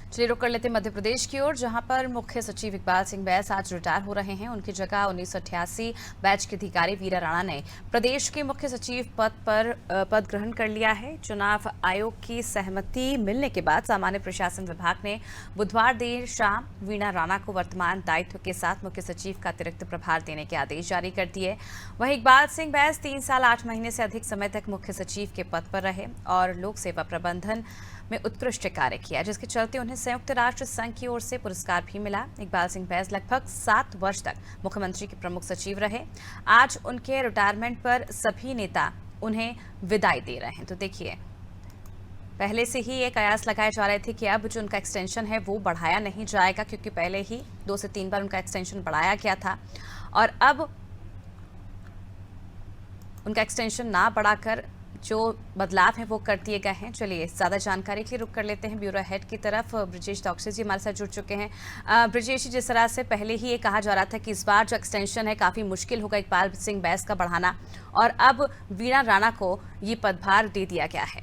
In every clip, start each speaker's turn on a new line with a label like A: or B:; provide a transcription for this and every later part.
A: चलिए रुक कर लेते हैं मध्य प्रदेश की ओर, जहां पर मुख्य सचिव इकबाल सिंह बैस आज रिटायर हो रहे हैं। उनकी जगह 1988 बैच के अधिकारी वीरा राणा ने प्रदेश के मुख्य सचिव पद ग्रहण कर लिया है। चुनाव आयोग की सहमति मिलने के बाद सामान्य प्रशासन विभाग ने बुधवार देर शाम वीरा राणा को वर्तमान दायित्व के साथ मुख्य सचिव का अतिरिक्त प्रभार देने के आदेश जारी कर दिए। वहीं इकबाल सिंह बैस 3 साल 8 महीने से अधिक समय तक मुख्य सचिव के पद पर रहे और लोक सेवा प्रबंधन में उत्कृष्ट कार्य किया, जिसके चलते उन्हें संयुक्त राष्ट्र संघ की ओर से पुरस्कार भी मिला। इकबाल सिंह बैस लगभग 7 वर्ष तक मुख्यमंत्री के प्रमुख सचिव रहे। आज उनके रिटायरमेंट पर सभी नेता उन्हें विदाई दे रहे हैं। तो देखिए, पहले से ही ये कयास लगाए जा रहे थे कि अब जो उनका एक्सटेंशन है वो बढ़ाया नहीं जाएगा, क्योंकि पहले ही 2 से 3 बार उनका एक्सटेंशन बढ़ाया गया था और अब उनका एक्सटेंशन ना बढ़ाकर जो बदलाव है वो कर दिए गए हैं। चलिए ज्यादा जानकारी के लिए रुक कर लेते हैं ब्यूरो हेड की तरफ। ब्रजेश दौक्षी जी हमारे साथ जुड़ चुके हैं। ब्रजेश जी, जिस तरह से पहले ही ये कहा जा रहा था कि इस बार जो एक्सटेंशन है काफी मुश्किल होगा इकबाल सिंह बैस का बढ़ाना, और अब वीरा राणा को ये पदभार दे दिया गया है।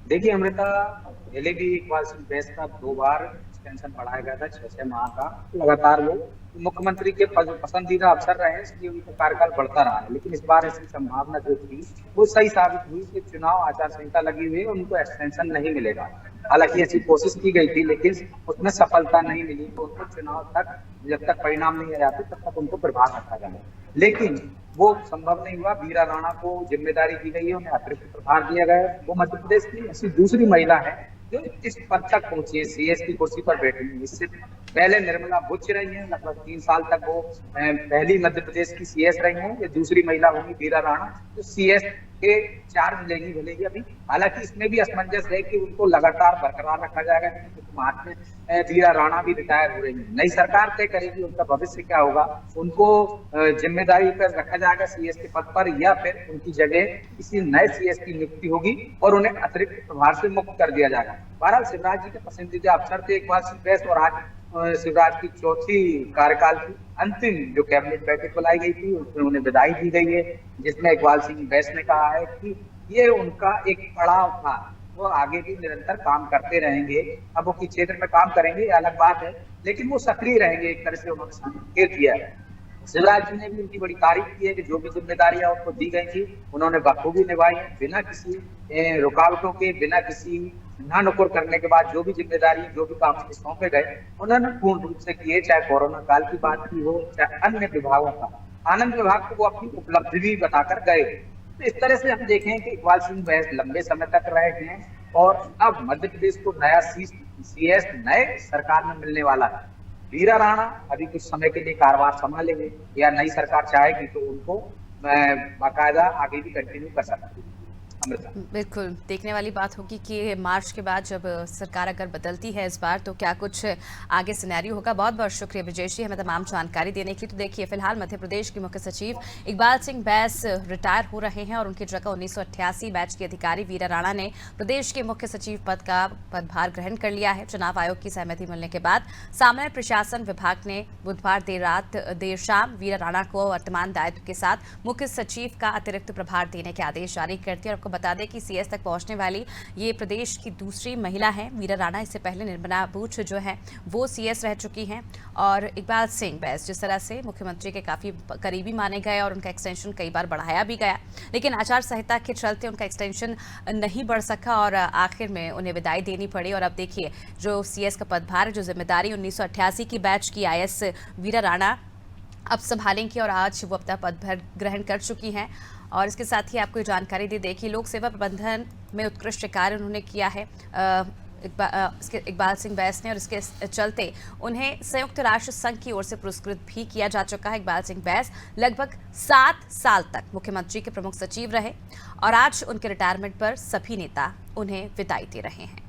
B: देखिए अमृता, पहले भी इकबाल सिंह बैस का 2 बार एक्सटेंशन बढ़ाया गया था 6 माह का। लगातार वो मुख्यमंत्री के पसंदीदा अफसर रहे, इसलिए उनका कार्यकाल बढ़ता रहा है। लेकिन इस बार ऐसी संभावना जो थी वो सही साबित हुई कि चुनाव आचार संहिता लगी हुई है, उनको एक्सटेंशन नहीं मिलेगा। हालांकि ऐसी कोशिश की गई थी लेकिन उसमें सफलता नहीं मिली, तो उनको चुनाव तक जब तक परिणाम नहीं आ जाते तब तक उनको प्रभार रखा जाए, लेकिन वो संभव नहीं हुआ। वीरा राणा को जिम्मेदारी दी गई है, उन्हें अतिरिक्त प्रभार दिया गया है। वो मध्य प्रदेश की ऐसी दूसरी महिला है जो इस पद तक पहुंची है, सीएस की कुर्सी पर बैठी है। इससे पहले निर्मला बुच रही हैं, लगभग 3 साल तक वो पहली मध्य प्रदेश की सीएस रही हैं। ये दूसरी महिला होंगी वीरा राणा जो सीएस के चार्ज लेगी भलेगी अभी। हालांकि इसमें भी असमंजस है कि उनको लगातार बरकरार रखा जाएगा, क्योंकि मार्च में वीरा राणा भी रिटायर हो रही है। नई सरकार तय करेगी उनका भविष्य क्या होगा, उनको जिम्मेदारी पर रखा जाएगा सीएस के पद पर, या फिर उनकी जगह किसी नए सीएस की नियुक्ति होगी और उन्हें अतिरिक्त प्रभार से मुक्त कर दिया जाएगा। बहरहाल शिवराज जी के पसंदीदा अफसर थे इकबाल सिंह बैस, और आज शिवराज की चौथी कार्यकाल की अंतिम जो कैबिनेट बैठक बुलाई गई थी उसमें उन्हें विदाई दी गई है, जिसमें इकबाल सिंह बैस ने कहा है कि ये उनका एक पड़ाव था, वो आगे भी निरंतर काम करते रहेंगे। अब वो किस क्षेत्र में काम करेंगे ये अलग बात है, लेकिन वो सक्रिय रहेंगे, एक तरह से उन्होंने संकेत दिया है। शिवराज जी ने भी उनकी बड़ी तारीफ की है कि जो भी जिम्मेदारियां उनको दी गई थी उन्होंने बखूबी निभाई है, बिना किसी रुकावटों के, बिना किसी ना नुकुर करने के बाद जो भी जिम्मेदारी, जो भी काम सौंपे गए उन्होंने पूर्ण रूप से किए। चाहे कोरोना काल की बात की हो, चाहे अन्य विभागों का, आनंद विभाग को वो अपनी उपलब्धि भी बताकर गए। तो इस तरह से हम देखें कि इकबाल सिंह बैस लंबे समय तक रहे हैं और अब मध्य प्रदेश को नया सीएस नए सरकार में मिलने वाला है। वीरा राणा अभी कुछ समय के लिए कार्यभार संभालेंगे, या नई सरकार चाहेगी तो उनको बाकायदा आगे भी कंटिन्यू कर सकती है।
A: बिल्कुल देखने वाली बात होगी कि मार्च के बाद जब सरकार अगर बदलती है इस बार तो क्या कुछ आगे सिनेरियो होगा। बहुत बहुत शुक्रिया ब्रजेश जी हमें तमाम जानकारी देने की। तो देखिए, फिलहाल मध्य प्रदेश के मुख्य सचिव इकबाल सिंह बैस रिटायर हो रहे हैं और उनकी जगह 1988 बैच के अधिकारी वीरा राणा ने प्रदेश के मुख्य सचिव पद का पदभार ग्रहण कर लिया है। चुनाव आयोग की सहमति मिलने के बाद सामान्य प्रशासन विभाग ने बुधवार देर शाम वीरा राणा को वर्तमान दायित्व के साथ मुख्य सचिव का अतिरिक्त प्रभार देने के आदेश जारी कर दिए। आपको बता दें कि सीएस तक पहुंचने वाली ये प्रदेश की दूसरी महिला है वीरा राणा। इससे पहले निर्मला बुच जो है वो सीएस रह चुकी हैं, और इकबाल सिंह बैस जिस तरह से मुख्यमंत्री के काफी करीबी माने गए और उनका एक्सटेंशन कई बार बढ़ाया भी गया, लेकिन आचार संहिता के चलते उनका एक्सटेंशन नहीं बढ़ सका और आखिर में उन्हें विदाई देनी पड़ी। और अब देखिए, जो सीएस का पदभार, जो जिम्मेदारी 1988 की बैच की आईएएस वीरा राणा अब संभालेंगी और आज वो अपना पदभार ग्रहण कर चुकी हैं। और इसके साथ ही आपको जानकारी दे दें कि लोक सेवा प्रबंधन में उत्कृष्ट कार्य उन्होंने किया है इकबाल सिंह बैस ने, और इसके चलते उन्हें संयुक्त राष्ट्र संघ की ओर से पुरस्कृत भी किया जा चुका है। इकबाल सिंह बैस लगभग 7 साल तक मुख्यमंत्री के प्रमुख सचिव रहे और आज उनके रिटायरमेंट पर सभी नेता उन्हें विदाई दे रहे हैं।